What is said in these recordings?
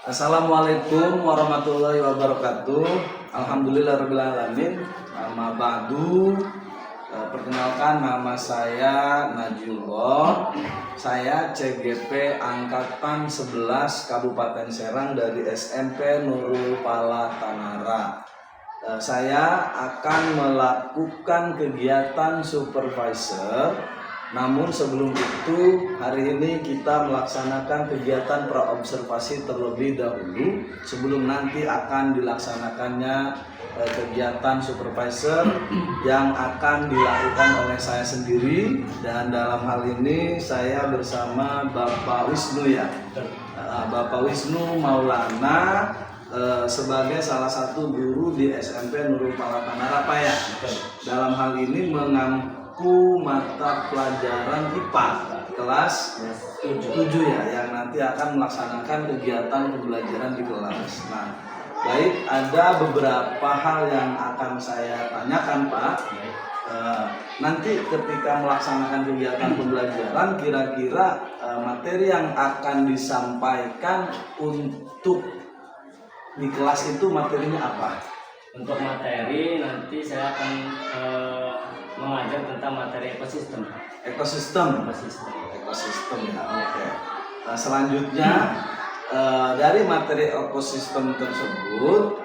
Assalamualaikum warahmatullahi wabarakatuh. Alhamdulillahirrahmanirrahim. Nama ba'du. Perkenalkan, nama saya Najullah. Saya CGP Angkatan 11 Kabupaten Serang dari SMP Nurul Pala Tanara. Saya akan melakukan kegiatan supervisor. Namun sebelum itu, hari ini kita melaksanakan kegiatan praobservasi terlebih dahulu sebelum nanti akan dilaksanakannya kegiatan supervisor yang akan dilakukan oleh saya sendiri, dan dalam hal ini saya bersama Bapak Wisnu ya. Bapak Wisnu Maulana sebagai salah satu guru di SMP Nurul Pala Tanara Pak ya. Dalam hal ini mata pelajaran IPA kelas 7 ya, yang nanti akan melaksanakan kegiatan pembelajaran di kelas. Nah, baik, ada beberapa hal yang akan saya tanyakan Pak. Nanti ketika melaksanakan kegiatan pembelajaran, kira-kira materi yang akan disampaikan untuk di kelas itu materinya apa? Untuk materi nanti saya akan mengajar tentang materi ekosistem. Ekosistem ya. Oke. Selanjutnya dari materi ekosistem tersebut,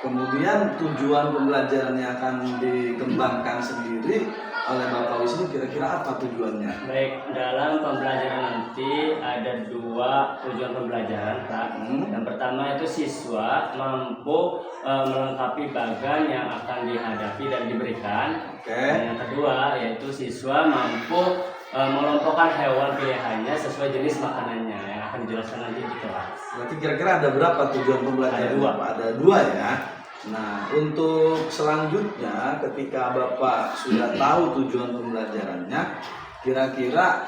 kemudian tujuan pembelajaran yang akan dikembangkan sendiri oleh Bapak Wisnu, kira-kira apa tujuannya? Baik, dalam pembelajaran nanti ada dua tujuan pembelajaran Pak. Yang pertama itu siswa mampu melengkapi bagan yang akan dihadapi dan diberikan. Dan yang kedua yaitu siswa mampu mengelompokkan hewan pilihannya sesuai jenis makanannya yang akan dijelaskan nanti di kelas. Berarti kira-kira ada berapa tujuan pembelajaran? Ada dua ya. Nah, untuk selanjutnya ketika Bapak sudah tahu tujuan pembelajarannya, kira-kira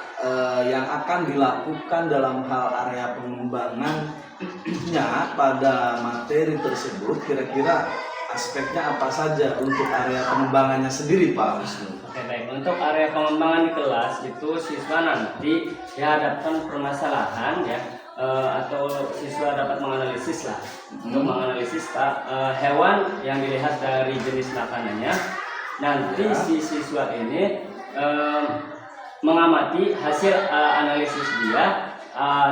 yang akan dilakukan dalam hal area pengembangannya pada materi tersebut, kira-kira aspeknya apa saja untuk area pengembangannya sendiri Pak Wisnu? Oke, baik. Untuk area pengembangan di kelas itu siswa nanti dihadapkan permasalahan ya, atau siswa dapat menganalisis lah. Untuk menganalisis Pak, hewan yang dilihat dari jenis makanannya, nanti si siswa ini mengamati hasil analisis dia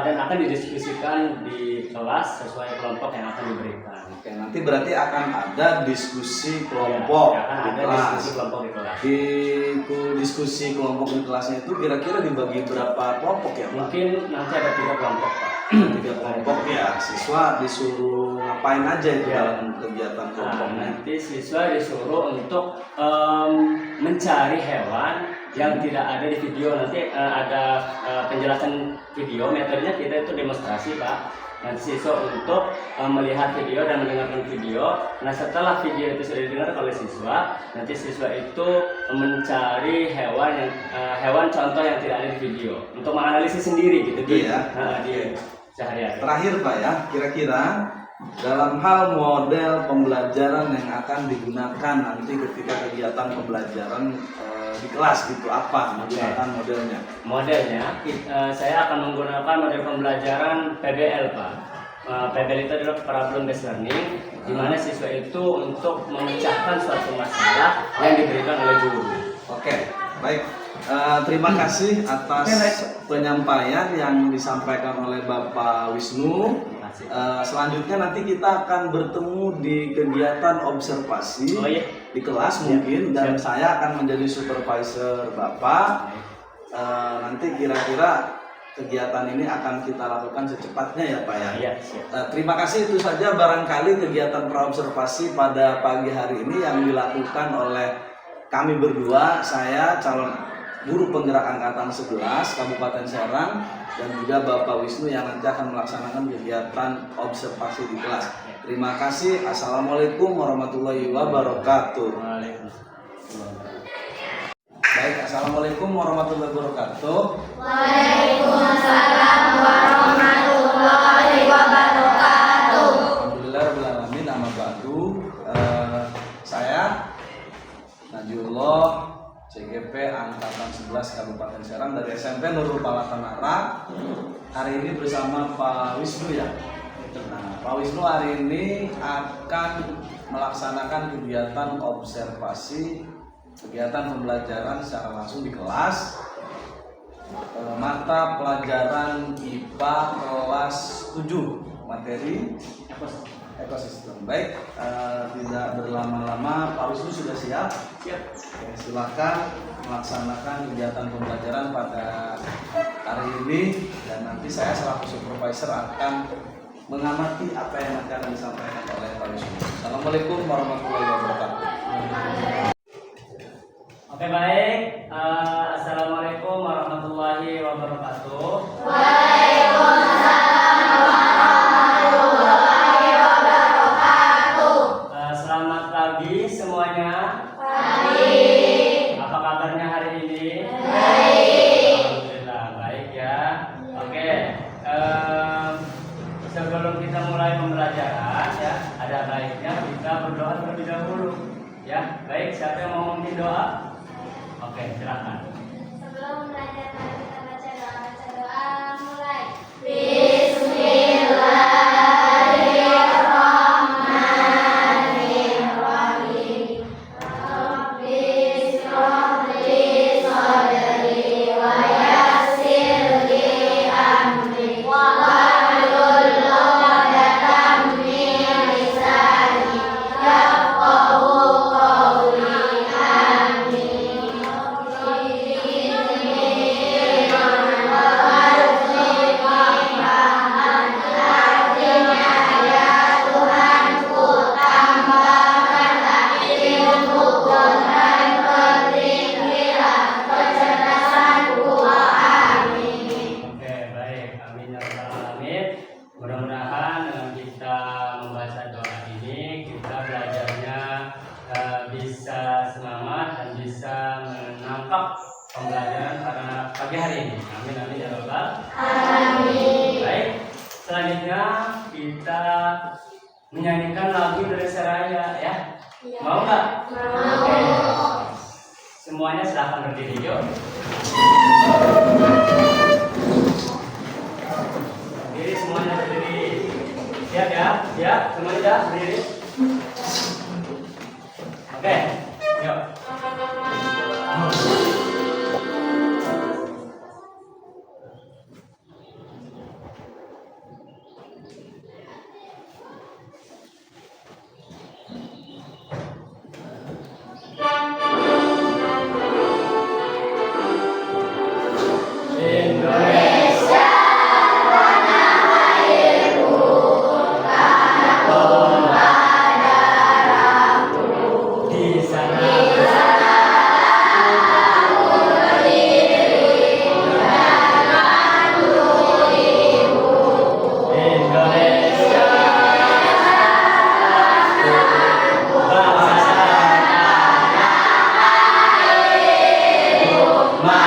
dan akan didiskusikan di kelas sesuai kelompok yang akan diberikan. Oke, nanti berarti akan ada diskusi kelompok ya, di kelas. Diskusi kelompok di kelas. Di diskusi kelompok di kelasnya itu kira-kira dibagi berapa kelompok ya Pak? Mungkin nanti ada 3 kelompok Pak. 3 kelompok ya. Siswa disuruh ngapain aja itu dalam kegiatan kelompoknya? Nanti siswa disuruh untuk mencari hewan yang tidak ada di video. Nanti ada penjelasan video. Metodenya kita itu demonstrasi Pak. Nanti siswa untuk melihat video dan mendengarkan video. Nah, setelah video itu sudah didengar oleh siswa, nanti siswa itu mencari hewan contoh yang tidak ada di video untuk menganalisis sendiri gitu. Iya. Di sehari-hari. Terakhir Pak ya, kira-kira dalam hal model pembelajaran yang akan digunakan nanti ketika kegiatan pembelajaran di kelas gitu, apa menggunakan modelnya? Modelnya saya akan menggunakan model pembelajaran PBL Pak. PBL itu adalah problem based learning, di mana siswa itu untuk memecahkan suatu masalah yang diberikan oleh guru. Oke, baik. Terima kasih atas penyampaian yang disampaikan oleh Bapak Wisnu. Selanjutnya nanti kita akan bertemu di kegiatan observasi di kelas mungkin, dan saya akan menjadi supervisor Bapak. Nanti kira-kira kegiatan ini akan kita lakukan secepatnya ya Pak ya. Iya. Terima kasih, itu saja barangkali kegiatan praobservasi pada pagi hari ini yang dilakukan oleh kami berdua, saya calon guru penggerak angkatan 11 Kabupaten Serang, dan juga Bapak Wisnu yang nanti akan melaksanakan kegiatan observasi di kelas. Terima kasih. Assalamualaikum warahmatullahi wabarakatuh. Baik, assalamualaikum warahmatullahi wabarakatuh. Waalaikumsalam warahmatullahi wabarakatuh. Alhamdulillahirrahmanirrahim. Nama baru saya Najullah, CGP Angkatan 11 Kabupaten Serang dari SMP Nurul Pala Tanara. Hari ini bersama Pak Wisnu ya. Nah, Pak Wisnu hari ini akan melaksanakan kegiatan observasi, kegiatan pembelajaran secara langsung di kelas, mata pelajaran IPA kelas 7, materi ekosistem. Baik, tidak berlama-lama, Pak Wisnu sudah siap? Siap. Oke, silakan melaksanakan kegiatan pembelajaran pada hari ini, dan nanti saya selaku supervisor akan mengamati apa yang akan disampaikan oleh Pak Wisnu. Assalamualaikum warahmatullahi wabarakatuh. Oke, baik. Assalamualaikum warahmatullahi wabarakatuh. Selamat pagi semuanya. Apa kabarnya hari ini? Alhamdulillah baik ya. Oke. Sebelum kita mulai pembelajaran ya, ada baiknya kita berdoa terlebih dahulu. Ya, baik. Siapa yang mau memimpin doa? Oke, silakan. Sebelum belajar mari kita baca doa mulai. Bismillahirrahmanirrahim. Rabbi shrah li sadri wa yassir li amri wahlul 'uqdatam min lisani yafqahu qawli. Oke, baik. Amin ya rabbal alamin. Mudah-mudahan dengan kita membaca doa ini kita belajarnya bisa semangat dan bisa menangkap pembelajaran pada pagi hari ini. Amin amin ya rabbal alamin. Baik. Selanjutnya kita menyanyikan lagu dari Seraya ya. Mau nggak? Oke. Semuanya silahkan berdiri yuk. Berdiri semuanya berdiri. Siap ya? Siap? Semuanya dah berdiri. Oke. Yuk. Indonesia di sana Indonesia bangsa mari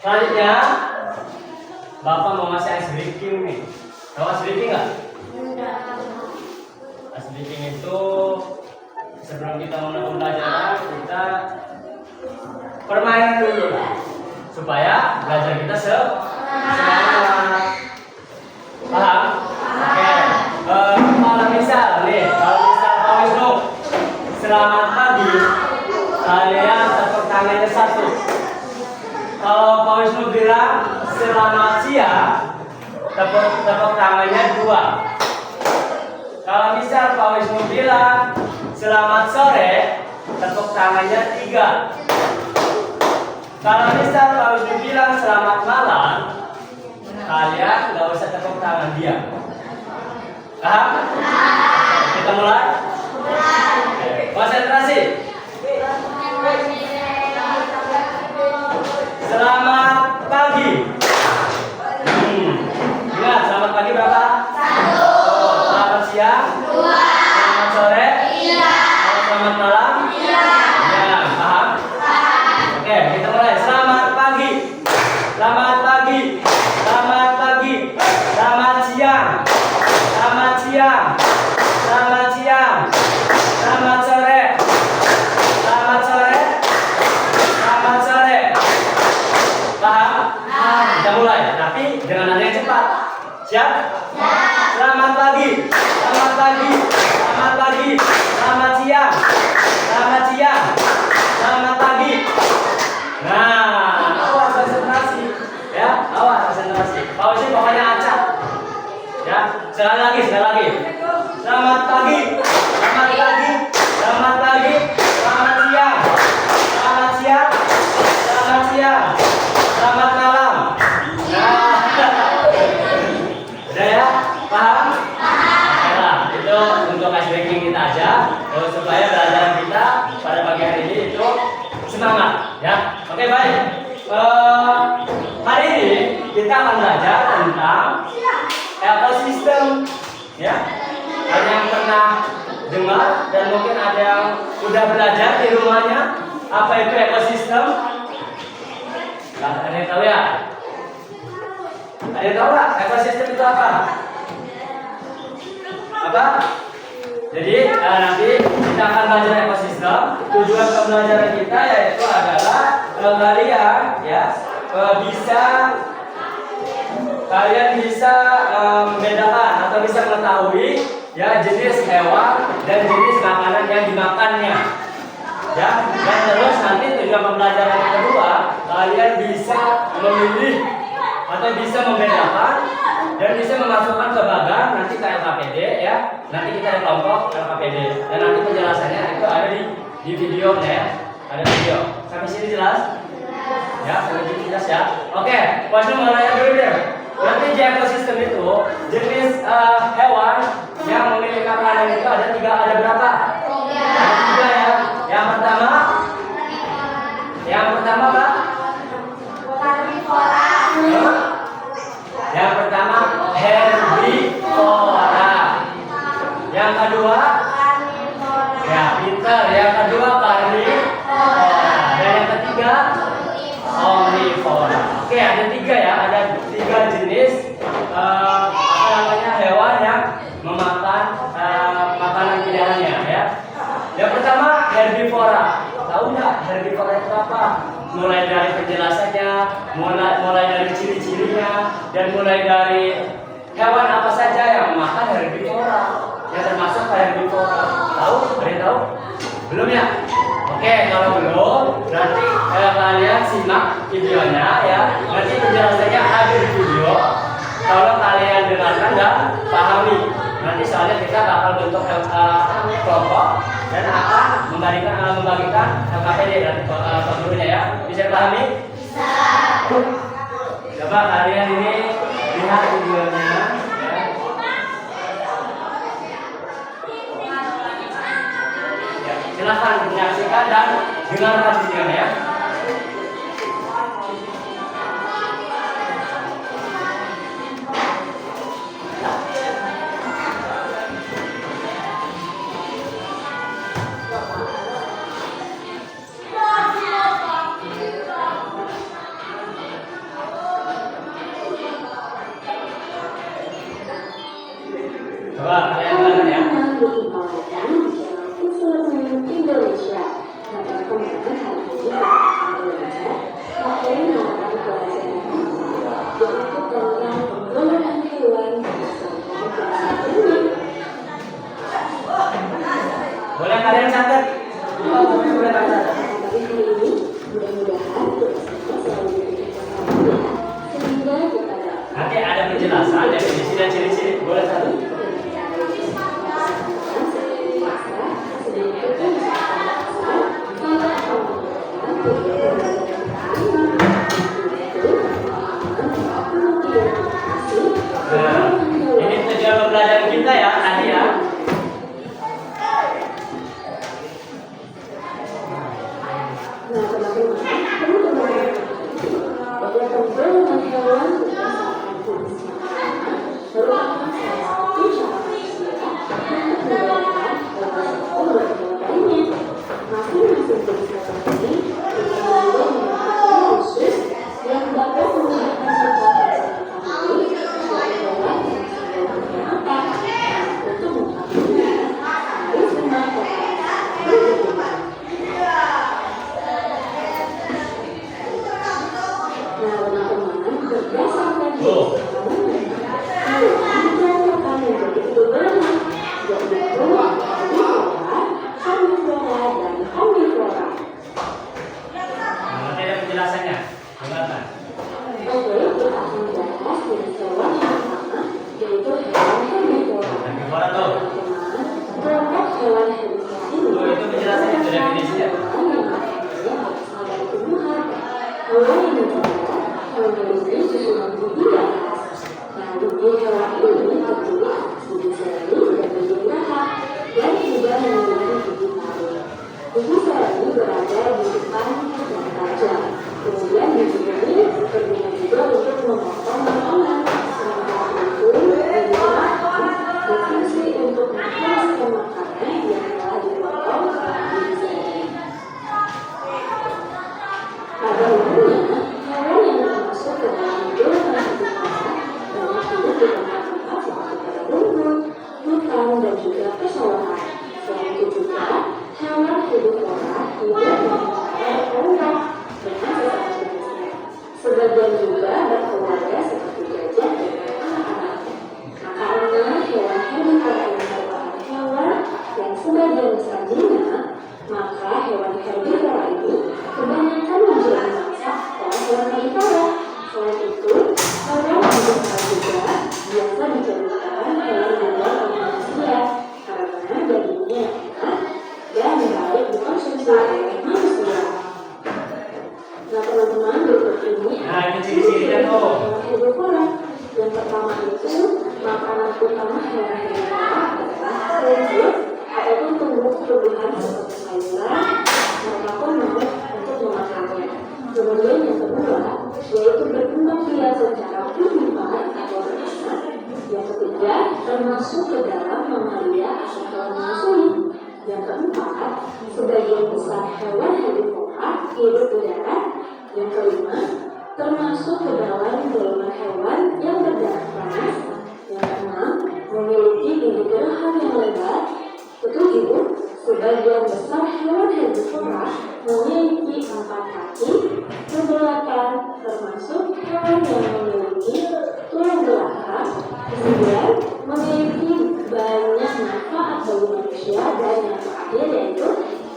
Selanjutnya, Bapak mau ngasih ice breaking nih. Tahu ice breaking nggak? Ice breaking itu sebelum kita mulai pembelajaran, kita permainan dulu lah, supaya belajar kita semangat. Paham? Oke. Kalau misal Pak Wisnu, selamat pagi, kalian tepuk tangannya satu. Kalau Pak Wisnu bilang selamat siang, tepuk tangannya dua. Kalau misal Pak Wisnu bilang selamat sore, tepuk tangannya tiga. Kalau misal Pak Wisnu bilang selamat malam, kalian nggak usah tepuk tangan dia. Paham? Kita mulai. Konsentrasi. Selamat pagi. Ingat, selamat pagi berapa? Satu. Selamat siang? Dua. Selamat sore? Tiga. Selamat malam? Tiga. Ya, paham? Paham. Oke, kita mulai. Selamat pagi. Selamat pagi. Selamat pagi. Selamat siang. Selamat siang. Selamat siang. Selamat sore. Selamat sore. Selamat sore. Paham? Kita mulai, tapi dengan nada yang cepat. Siap? Selamat pagi. Selamat pagi. Selamat pagi. Selamat siang. Selamat siang. Selamat pagi. Nah, awas konsentrasi. Ya, awas konsentrasi. Pausnya pokoknya acak. Ya, sekali lagi. Selamat pagi. Selamat pagi. Selamat pagi. Selamat siang. Selamat siang. Selamat siang. Selamat malam. Nah, udah ya? Paham? Nah, itu untuk icebreaking kita aja, supaya belajar kita pada pagi hari ini itu semangat, ya. Oke, baik. Hari ini kita akan belajar tentang ekosistem, ya. Ada yang pernah dengar dan mungkin ada yang udah belajar di rumahnya apa itu ekosistem? Ada yang tahu ya? Ada yang tahu nggak ekosistem itu apa? Apa? Jadi nanti kita akan belajar ekosistem. Tujuan pembelajaran kita yaitu adalah kalian ya kalian bisa membedakan atau bisa mengetahui ya jenis hewan dan jenis makanan yang dimakannya. Ya, dan terus nanti tujuan pembelajaran yang kedua, kalian bisa memilih atau bisa membedakan dan bisa memasukkan ke bagan nanti ke LKPD ya. Nanti kita ada kelompok LKPD dan nanti penjelasannya itu ada di videonya ya. Ada video. Sampai sini jelas? Ya, sampai sini jelas ya. Oke, Wasnu mau nanya dulu deh. Nanti di ekosistem itu jenis hewan yang memiliki makanan itu ada berapa? Ada tiga ya. Yang pertama Pak? Yang pertama herbivora. Yang kedua? Ya, pintar. Yang kedua karnivora. Dan yang ketiga omnivora. Oke, ada tiga ya. Ada tiga jenis hewan yang memakan makanan pilihannya ya. Yang pertama herbivora. Tahu nggak herbivora itu apa? Mulai dari penjelasannya, mulai dari ciri-cirinya, dan mulai dari hewan apa saja yang makan herbivora, yang termasuk herbivora. Tahu? Ada yang tahu? Belum ya? Oke, kalau belum, nanti kalian simak videonya ya. Nanti penjelasannya ada di video. Kalau kalian dengarkan dan pahami, nanti soalnya kita bakal bentuk kelompok dan akan membagikan LKPD dan gurunya ya. Bisa pahami? Bisa. Coba kalian ini lihat videonya ya. Ya, silahkan menyaksikan dan dengarkan videonya ya. Coba kalian dengarkan ya. Boleh kalian catat. Boleh catat. Nanti ada penjelasan, definisi dan ciri-ciri. Boleh catat. Nah, ini tujuan pembelajaran kita ya, tadi ya. Nanti ada penjelasannya. Dengarkan. Herbivora tuh. Tuh itu penjelasannya, itu definisinya. Sebagian juga berkeluarga seperti gajah dan anak-anak. Karena hewan herbivora ini merupakan hewan yang sebagian besar jinak, maka hewan herbivora ini kebanyakan menjadi mangsa oleh hewan herbivora. Selain itu, hewan herbivora juga biasa dijadikan hewan buruan oleh manusia karena dagingnya enak dan baik dikonsumsi oleh manusia. Nah teman-teman, berikut ini ciri-cirinya tuh. hewan herbivora. Yang pertama itu makanan utama hewan herbivora adalah rumput ataupun tumbuh-tumbuhan seperti sayuran. Mereka pun mampu untuk memakannya. Kemudian yang kedua yaitu berkembang biak secara primipat atau beranak. Yang ketiga termasuk ke dalam mamalia atau hewan menyusui. Yang keempat sebagian besar hewan herbivora hidup di darat. Yang kelima termasuk ke dalam golongan hewan yang berdarah panas. Yang keenam memiliki gigi geraham yang lebar. Ketujuh, sebagian besar hewan herbivora memiliki 4 kaki. Kedelapan, termasuk hewan yang memiliki tulang belakang. Kesembilan, memiliki banyak manfaat bagi manusia. Dan yang terakhir yaitu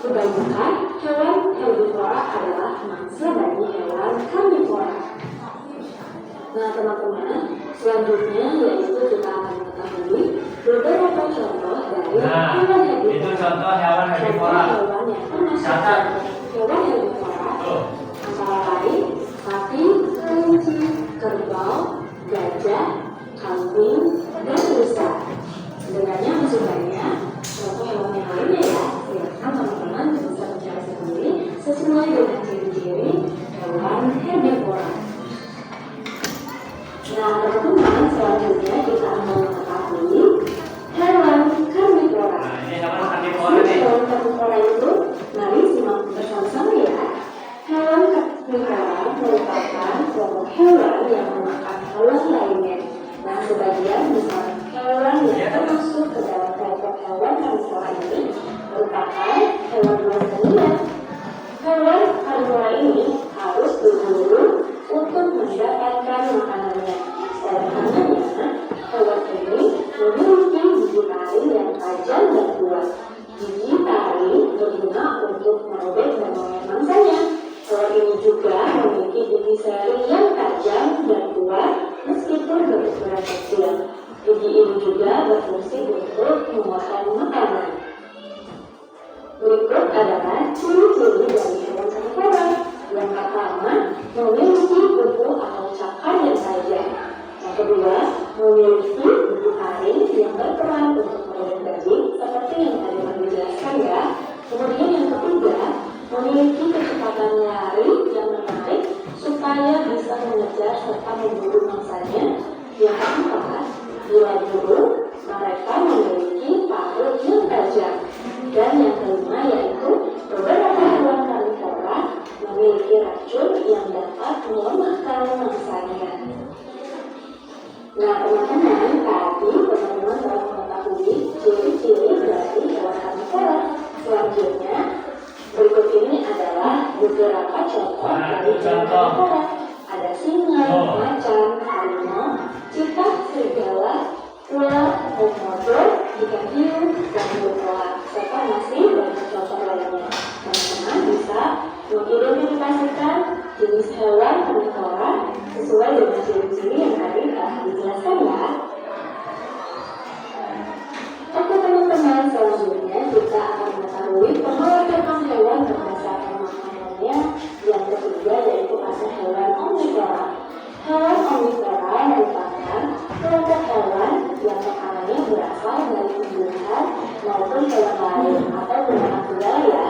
kebanyakan hewan herbivora adalah mangsa dari hewan karnivora. Nah teman-teman, selanjutnya yaitu kita akan mengetahui beberapa contoh dari hewan herbivora. Itu contoh hewan herbivora. Hewan yang termasuk hewan herbivora antara lain sapi, kelinci, kerbau, gajah, kambing, dan rusa. Sebenarnya masih banyak contoh hewan yang lainnya ya. Silakan teman-teman bisa mencari sendiri sesuai dengan ciri-ciri hewan herbivora. Nah teman-teman, selanjutnya kita akan mengetahui hewan karnivora. Nah, ini hewan karnivora nih. Hewan karnivora itu, mari simak bersama-sama ya. Hewan karnivora merupakan kelompok hewan yang memakan hewan lainnya. Nah, sebagian besar hewan yang termasuk ke dalam kelompok hewan karnivora ini merupakan hewan buas. Hewan karnivora ini harus berburu untuk mendapatkan makanannya. Dan karenanya, hewan ini memiliki gigi taring yang tajam dan kuat. Gigi taring gigi seri yang tajam dan kuat meskipun berukuran kecil. Gigi ini juga berfungsi untuk menguatkan makanan. Berikut adalah ciri-ciri dari hewan karnivora. Yang pertama, memiliki kuku atau cakar yang tajam. Yang kedua, memiliki buku taring yang berperan untuk menurut daging seperti yang tadi Mami jelaskan ya. Kemudian yang ketiga, memiliki kecepatan lari yang menarik supaya bisa mengejar serta memburu mangsanya. Yang keempat, bila burung, mereka memiliki paruh yang tajam. Dan yang kelima yaitu beberapa hewan karnivora memiliki racun yang dapat melemahkan mangsanya. Nah, teman-teman, tadi teman-teman telah mengetahui ciri-ciri dari hewan karnivora. Selanjutnya, berikut ini adalah beberapa contoh dari hewan karnivora. Ada singa, macan, harimau, citah, serigala, ular, komodo, ikan hiu, dan burung, serta masih banyak contoh lainnya. Teman-teman bisa mengidentifikasikan jenis hewan karnivora sesuai dengan ciri-ciri yang tadi telah dijelaskan ya. Oke teman-teman, selanjutnya kita akan mengetahui pengelompokan hewan berdasarkan makanannya. Yang ketiga yaitu ada hewan omnivora. Hewan omnivora merupakan kelompok hewan yang makanannya berasal dari tumbuhan maupun hewan lain atau binatang tunggal ya.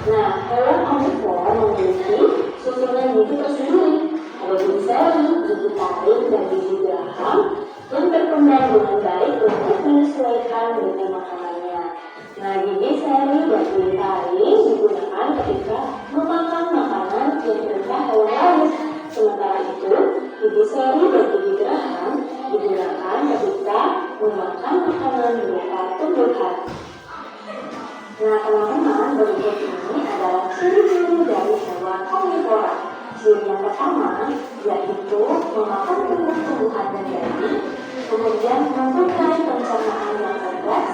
Nah, hewan omnivora memiliki susunan gigi tersendiri. Ada gigi seri, gigi taring, dan gigi geraham yang berkembang dengan baik untuk menyesuaikan dengan makanannya. Nah, gigi seri dan gigi taring digunakan ketika memakan makanan yang berupa hewan lain. Sementara itu, gigi seri dan gigi geraham digunakan ketika memakan makanan berupa tumbuhan. Nah, teman-teman, berikut ini adalah ciri-ciri dari hewan omnivora. Ciri yang pertama yaitu memakan tumbuh-tumbuhan dan daging, kemudian mempunyai pencernaan yang cerdas,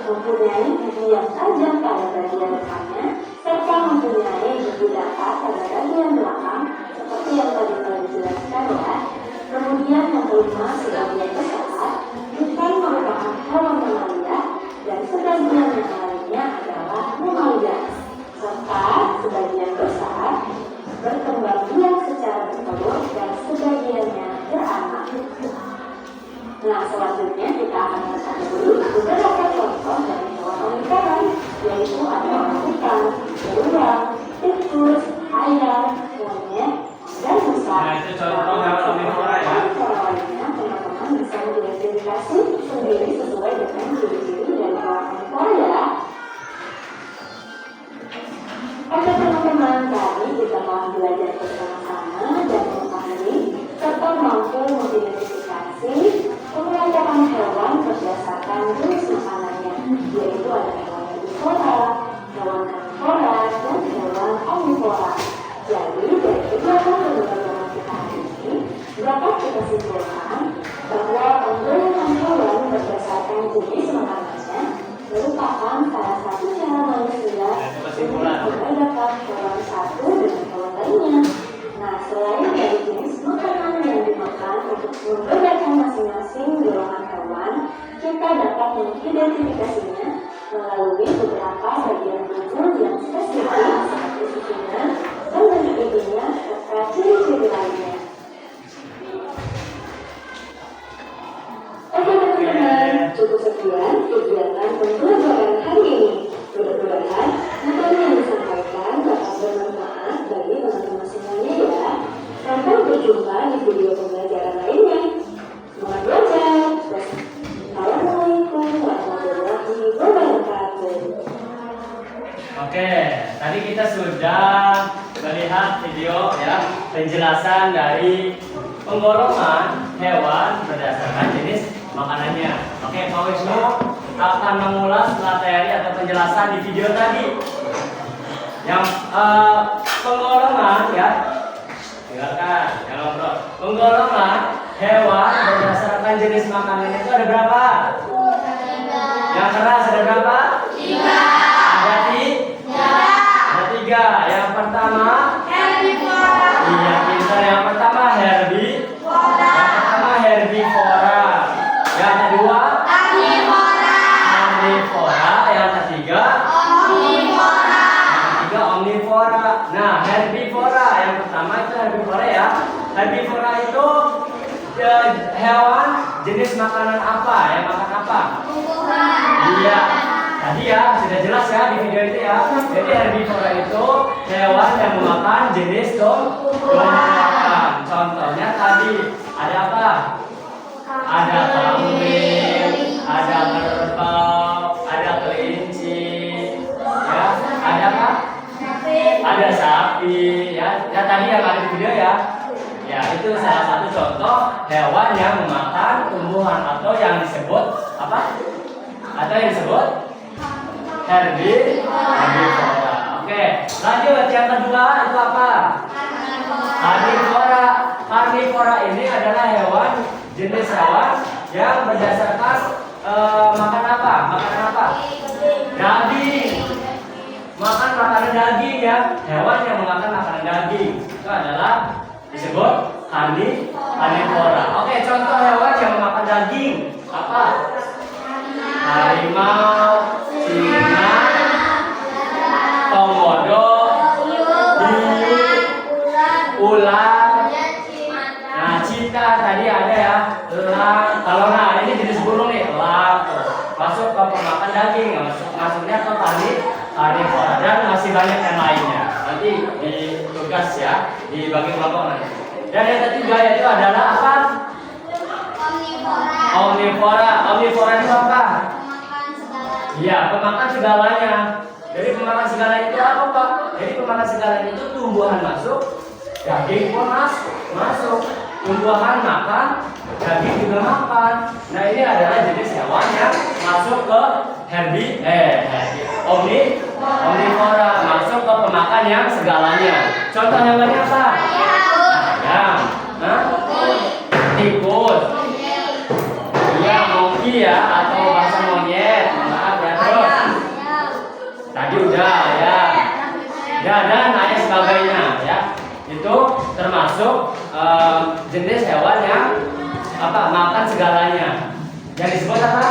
mempunyai gigi yang tajam pada bagian depannya, serta mempunyai gigi datar pada bagian belakang, seperti yang tadi telah dijelaskan ya. Kemudian yang kelima, sebagian besar bukan merupakan hewan mamalia dan sebagian yang lainnya adalah mamalia, serta sebagian besar berkembang biak secara bertelur dan sebagiannya beranak. Nah, selanjutnya kita akan mengetahui beberapa contoh dari hewan omnivora, yaitu ada orangutan, beruang, tikus, ayam, monyet, dan rusa. Nah, itu contoh hewan omnivora ya. Lainnya, teman-teman bisa mengidentifikasi sendiri sesuai dengan ciri-ciri dari hewan omnivora ya. Oke teman-teman, tadi kita telah belajar bersama-sama dan memahami serta mampu mengidentifikasi pengelompokan hewan berdasarkan jenis makanannya, yaitu ada hewan herbivora, hewan karnivora, dan hewan omnivora. Jadi dari kegiatan pembelajaran kita hari ini dapat kita simpulkan bahwa pengelompokan hewan berdasarkan jenis makanannya merupakan salah satu cara manusia untuk membedakan hewan satu dengan hewan lainnya. Nah, selain dari jenis makanan yang dimakan untuk membedakan masing-masing golongan hewan, kita dapat mengidentifikasinya melalui beberapa bagian tubuh yang spesifik seperti susunan dan bentuk giginya serta ciri-ciri lainnya. Oke teman-teman, cukup sekian kegiatan pembelajaran hari ini. Mudah-mudahan materi yang disampaikan dapat bermanfaat bagi teman-teman semuanya ya. Sampai berjumpa di video pembelajaran lainnya. Semangat belajar. Assalamualaikum warahmatullahi wabarakatuh. Oke, tadi kita sudah melihat video ya penjelasan dari penggolongan hewan berdasarkan jenis makanannya. Oke, Pak Wisnu akan mengulas materi atau penjelasan di video tadi. Yang penggolongan ya, tinggalkan, jangan ngobrol. Penggolongan hewan berdasarkan jenis makanannya itu ada berapa? 3. Yang keras ada berapa? 3. Ada 3. Ada 3. Yang pertama Herbivora. iya, pintar ya herbivora ya. Herbivora itu hewan jenis makanan apa ya? Makan apa? Iya. Tadi ya sudah jelas ya di video itu ya. Jadi herbivora itu hewan yang memakan jenis tumbuhan. Contohnya tadi ada apa? Ada kambing, ada kerbau, ada kelinci, ya. Ada apa? Ada sapi, ya. Ya tadi yang ada di video ya. Ya itu salah satu contoh hewan yang memakan tumbuhan atau yang disebut apa? Atau yang disebut herbivora. Oke, lanjut yang kedua itu apa? Karnivora. Karnivora ini adalah hewan jenis hewan yang berdasarkan makan apa? Makanan apa? Daging. Makan makanan daging ya. Hewan yang memakan makanan daging itu adalah disebut karnivora. Oke, contoh hewan yang memakan daging apa? Harimau, singa, komodo, hiu, ular. Nah, cita tadi ada ya, elang. Kalau nah ini jenis burung nih, elang. Masuk ke pemakan daging, masuknya ke karnivora dan masih banyak yang lainnya. Nanti di tugas ya, dibagi kelompok nanti. Dan yang ketiga yaitu adalah apa? Omnivora. Omnivora itu apa? Iya, pemakan segalanya. Jadi pemakan segalanya itu apa, Pak? Jadi pemakan segalanya itu tumbuhan masuk, daging pun masuk. Tumbuhan makan, daging juga makan. Nah, ini adalah jenis hewan yang masuk ke omnivora, masuk ke pemakan yang segalanya. Contoh hewannya apa? Ayam. Tikus. Iya, monkey ya, atau bahasa monyet. Maaf ya, terus. Tadi udah ya. Ya, dan lain sebagainya ya. Itu termasuk jenis hewan yang apa? Makan segalanya. Yang disebut apa?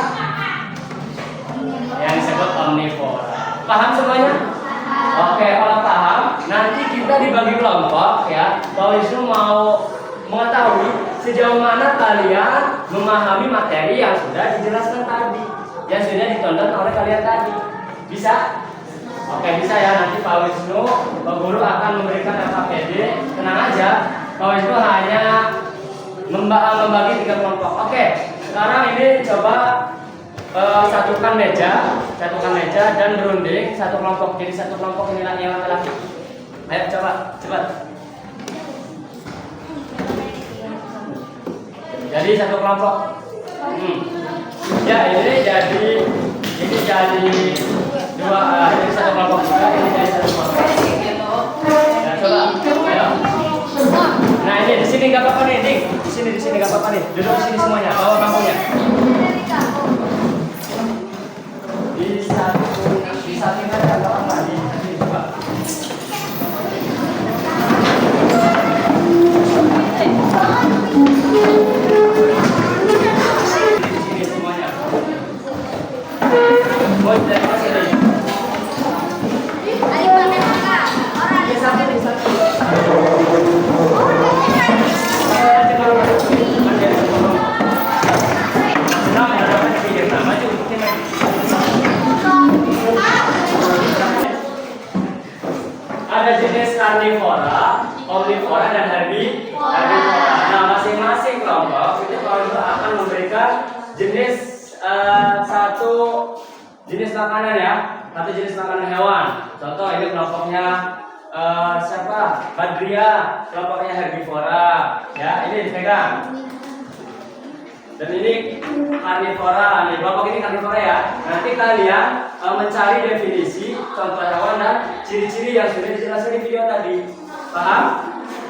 Yang disebut omnivora. Paham semuanya? Oke, kalau paham, nanti kita dibagi kelompok ya. Pak Wisnu mau mengetahui sejauh mana kalian memahami materi yang sudah dijelaskan tadi, yang sudah ditonton oleh kalian tadi. Bisa? Oke, bisa ya. Nanti Pak Wisnu, Pak Guru akan memberikan FAPD. Tenang aja, Pak Wisnu hanya membagi 3 kelompok. Oke, sekarang ini coba satukan meja dan berunding satu kelompok. Jadi satu kelompok ini yang laki-laki. Ayo coba, cepat. Jadi satu kelompok. Ya ini jadi dua, jadi satu kelompok juga, ini jadi satu kelompok. Ya coba, ayo. Nah ini di sini nggak apa-apa nih, Dik. Di sini nggak apa-apa nih. Duduk di sini semuanya. Bawa bangkunya. Di samping aja nggak apa-apa. Di sini coba. Ada jenis karnivora, omnivora, dan herbivora. Nah, masing-masing kelompok itu akan memberikan jenis satu jenis makanan ya, satu jenis makanan hewan. Contoh ini kelompoknya siapa? Badria, kelompoknya herbivora. Ya, ini dipegang. Dan ini karnivora, nih kelompok ini karnivora ya. Nanti kalian mencari definisi contoh hewan dan ciri-ciri yang sudah dijelaskan di video tadi. Paham?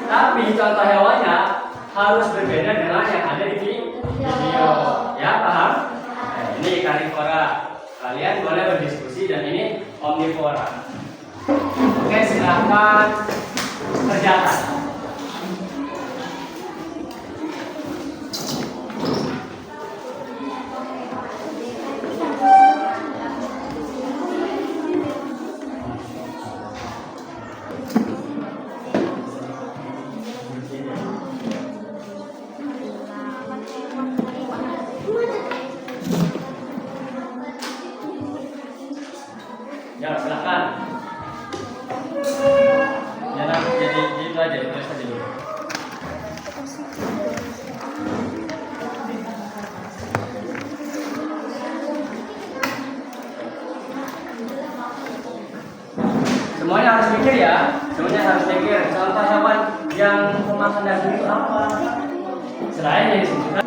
Tapi contoh hewannya harus berbeda dengan yang ada di video. Ya, paham? Nah, ini karnivora. Kalian boleh berdiskusi, dan ini omnivora. Oke, silakan kerjakan. Semuanya harus mikir ya. Semuanya harus mikir. Contoh hewan yang memakan daging itu apa? Selain yang disebutkan.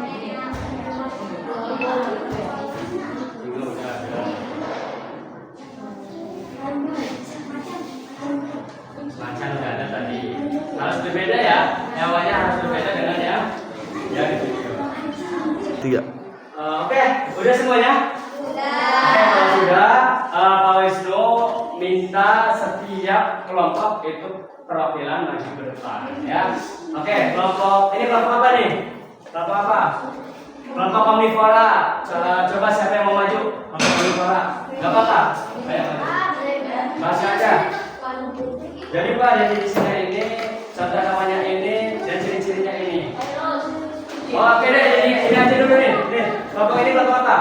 Macan udah ada tadi. Harus berbeda ya. Hewannya harus berbeda dengan yang di video. 3. Oke, udah semuanya? Oke, kalau sudah, Pak Wisnu minta setiap kelompok itu perwakilan maju ke depan, ya. Oke, ini kelompok apa nih? Kelompok apa? Kelompok omnivora. Coba siapa yang mau maju? Kelompok omnivora. Gak apa-apa. Ayo maju. Masuk aja. Jadi Pak, dari di sini ini, contoh namanya ini, dan ciri-cirinya ini. Oke deh, ini aja dulu nih. Nih, kelompok ini kelompok apa?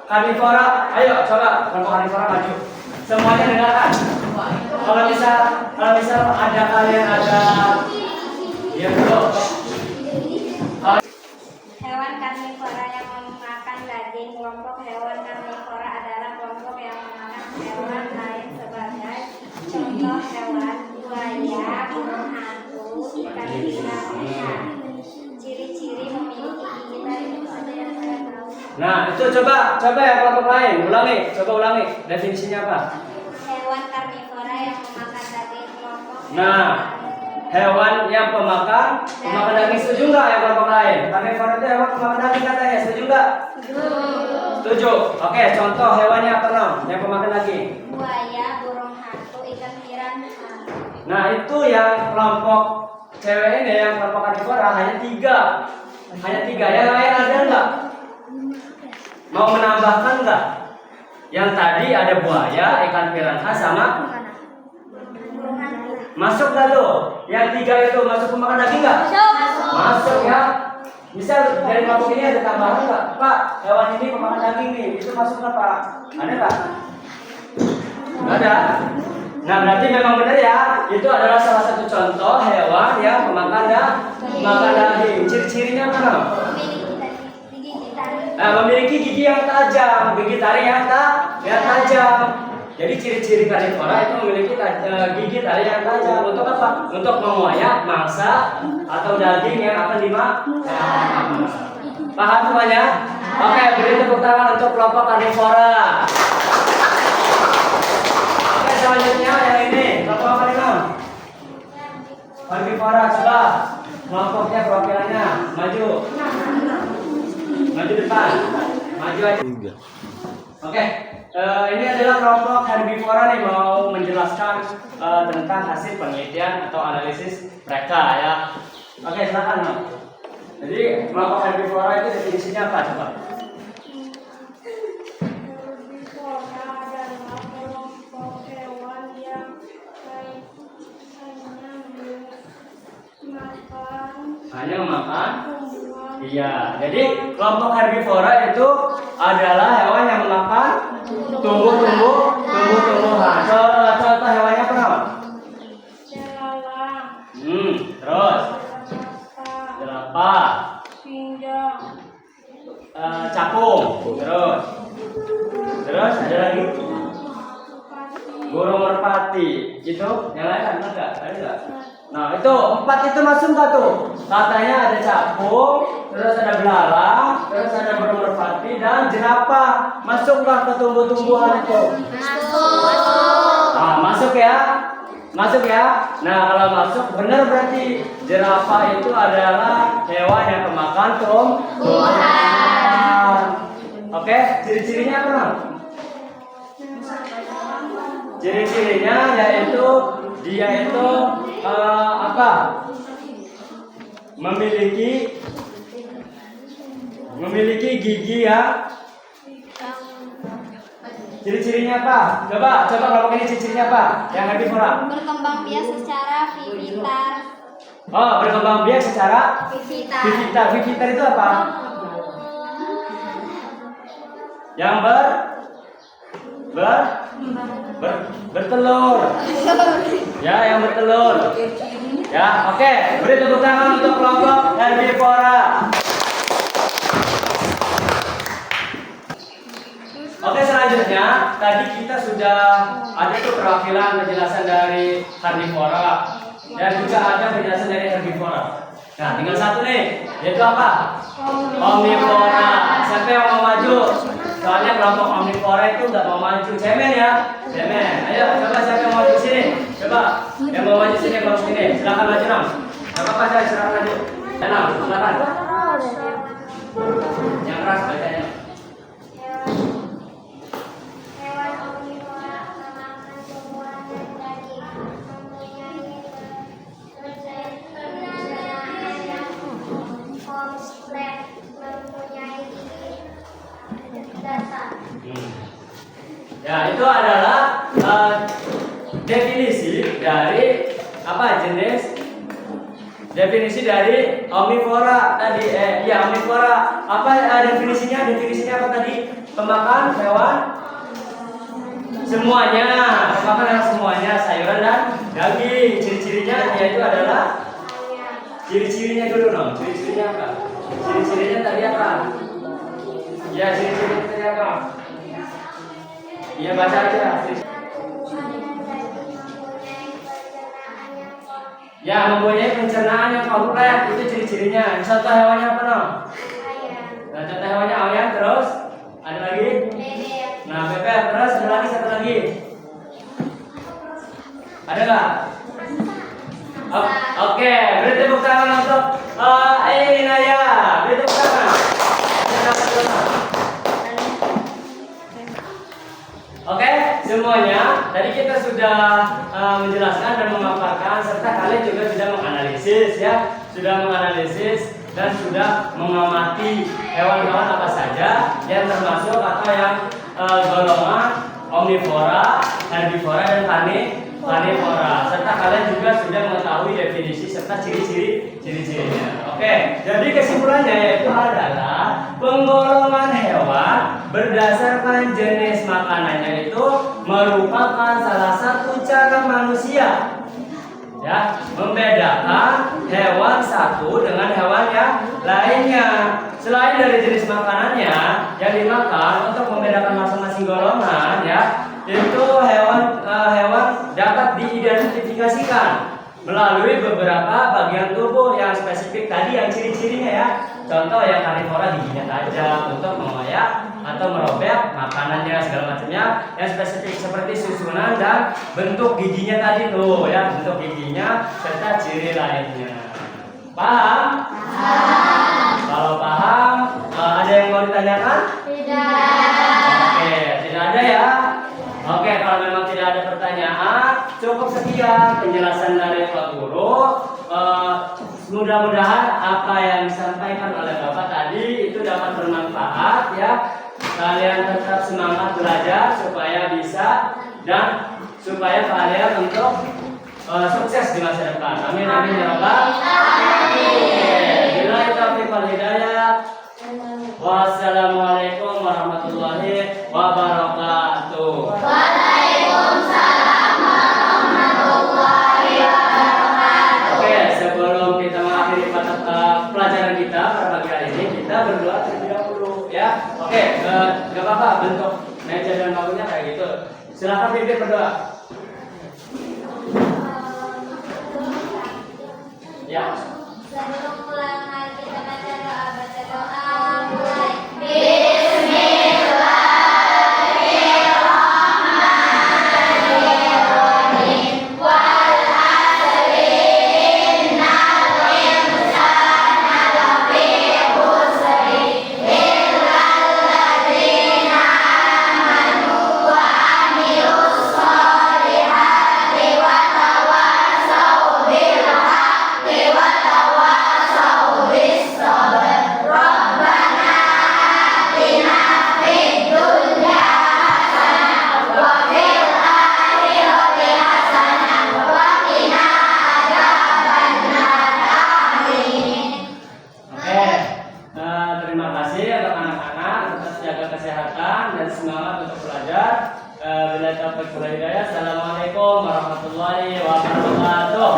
Karnivora. Ayo coba kelompok karnivora maju. Semuanya dengarkan. Kalau misal ada kalian ada ya dulu. Hewan karnivora yang memakan daging. Kelompok hewan karnivora adalah kelompok yang memakan hewan lain sebagai contoh hewan buaya, burung hantu, ikan piranha. Ciri-ciri memiliki gigitan itu ada yang saya tahu. Nah, itu coba ya kelompok lain. Ulangi. Definisinya apa? Hewan karnivora yang memakan daging. Kelompok Nah, hewan yang pemakan daging, setuju nggak yang kelompok lain? Karnivora itu hewan pemakan daging katanya, setuju nggak? Setuju. Oke, contoh hewannya apa nom? Yang pemakan daging? buaya, burung hantu, ikan piranha. Nah, itu yang kelompok cewek ini, yang kelompok karnivora hanya 3. Yang lain ada nggak? Mau menambahkan nggak? Yang tadi ada buaya, ikan piranha sama Burung hantu. masuk nggak tuh? Yang 3 itu masuk pemakan daging nggak? Masuk ya. Misal dari kelompok ini ada tambahan nggak? Pak, hewan ini pemakan daging nih, itu masuk nggak Pak? Ada nggak? Nggak ada. Nah, berarti memang benar ya. Itu adalah salah satu contoh hewan yang pemakan daging. Ciri-cirinya mana? Memiliki gigi yang tajam, gigi taring yang tajam. Jadi ciri-ciri karnivora itu memiliki gigi taring yang tajam. Untuk apa? Untuk mengoyak mangsa atau daging yang akan dimakan. Paham semuanya? Oke, beri tepuk tangan untuk kelompok karnivora. Oke, selanjutnya yang ini, kelompok apa nih, Mam? Karnivora, coba kelompoknya perwakilannya maju. Maju depan. Maju aja. 3. Oke, ini adalah kelompok herbivora nih, mau menjelaskan tentang hasil penelitian atau analisis mereka ya. Oke, silakan Mam. Jadi kelompok herbivora itu definisinya apa coba? Herbivora adalah kelompok hewan yang Hanya memakan. tumbuhan. Iya, jadi kelompok herbivora itu adalah hewan yang memakan tumbuh-tumbuhan. Contoh hewannya apa? Belalang, Terus jerapah, pinggang, capung, terus ada lagi burung merpati. Itu yang lain ada nggak? Ada nggak? Nah, itu 4 itu masuk nggak tuh? Katanya ada capung, terus ada belalang, terus ada burung merpati dan jerapah. Masuklah ke tumbuh-tumbuhan itu. Nah, masuk ya. Nah, kalau masuk benar berarti jerapah itu adalah hewan yang pemakan tumbuhan. Oke, ciri-cirinya apa, Bang? Ciri-cirinya yaitu dia itu apa? Memiliki gigi ya. Ciri-cirinya apa? Coba kelompok ini ciri-cirinya apa? Yang herbivora. berkembang biak secara vivitar. Oh, berkembang biak secara Vivitar. Vivitar itu apa? Yang bertelur. Ya, yang bertelur. Ya, oke. Beri tepuk tangan untuk kelompok herbivora. Oke, selanjutnya tadi kita sudah ada tuh perwakilan penjelasan dari karnivora dan juga ada penjelasan dari herbivora. Nah, tinggal satu nih, yaitu apa? Omnivora. Siapa yang mau maju? Soalnya kelompok omnivora itu nggak mau maju. Cemen ya, cemen. Ayo, coba siapa yang mau maju sini? Coba yang mau maju sini kelompok ini. Silakan maju, Nam. Gak apa-apa, saya silakan maju. Nam, silakan. Yang keras bacanya. Hewan omnivora memakan tumbuhan dan daging, mempunyai pencernaan yang kompleks, mempunyai gigi dasar. Ya, itu adalah definisi dari apa jenis definisi dari omnivora tadi. Omnivora apa definisinya? Definisinya apa tadi? Pemakan hewan semuanya, pemakan hewan semuanya, sayuran dan daging. Ciri-cirinya yaitu adalah ciri-cirinya dulu dong. Ciri-cirinya apa? Ciri-cirinya tadi apa? Ya, ciri-cirinya tadi apa? Iya, baca aja. Ya, mempunyai pencernaan yang kompleks, itu ciri-cirinya. Contoh hewannya apa dong? Nah, contoh hewannya ayam, terus ada lagi? Nah, bebek, terus ada lagi satu lagi. Ada nggak? Oke, beri tepuk tangan untuk Naya. Beri tepuk tangan. Oke, semuanya tadi kita sudah menjelaskan dan memaparkan serta kalian juga sudah menganalisis ya, dan sudah mengamati hewan-hewan apa saja yang termasuk atau yang golongan omnivora, herbivora dan karnivora. Serta kalian juga sudah mengetahui definisi serta ciri-cirinya. Oke, jadi kesimpulannya yaitu adalah penggolongan hewan berdasarkan jenis makanannya itu merupakan salah satu cara manusia ya membedakan hewan satu dengan hewan yang lainnya. Selain dari jenis makanannya yang dimakan, untuk membedakan masing-masing golongan ya, itu hewan dapat diidentifikasikan melalui beberapa bagian tubuh yang spesifik tadi yang ciri-cirinya ya. Contoh yang karnivora giginya tajam untuk mengoyak atau merobek makanannya segala macamnya, yang spesifik seperti susunan dan bentuk giginya tadi tuh ya, bentuk giginya serta ciri lainnya. Paham? Kalau paham, ada yang mau ditanyakan? Oke, tidak ada ya. Oke, kalau memang tidak ada pertanyaan, cukup sekian penjelasan dari Pak Guru. Mudah-mudahan apa yang disampaikan oleh Bapak tadi itu dapat bermanfaat ya. Kalian tetap semangat belajar supaya bisa dan supaya kalian untuk sukses di masa depan. Amin amin ya rabbal alamin. Billahi taufiq wal hidayah. Wassalamualaikum warahmatullahi wabarakatuh. Waalaikumsalam warahmatullahi wabarakatuh. Oke, sebelum kita mengakhiri pelajaran kita pada pagi hari ini, kita berdoa terlebih dahulu ya. Oke, nggak apa-apa bentuk meja dan bangkunya kayak gitu. Silakan pimpin berdoa. Ya. Sebelum pulang mari kita baca doa mulai. Bismillahirrahmanirrahim. Wal asri innal insana lafi khusri illal ladzina amanu wa amilus solihati wa tawassaw bil haqqi wa tawassaw bis sabr. Rabbana atina fid dunya hasanah wa fil akhirati hasanah wa qina adzabannar. Amin. Oke, terima kasih untuk anak-anak, tetap jaga kesehatan dan semangat untuk belajar. Bila taufiq wal hidayah. Assalamualaikum warahmatullahi wabarakatuh.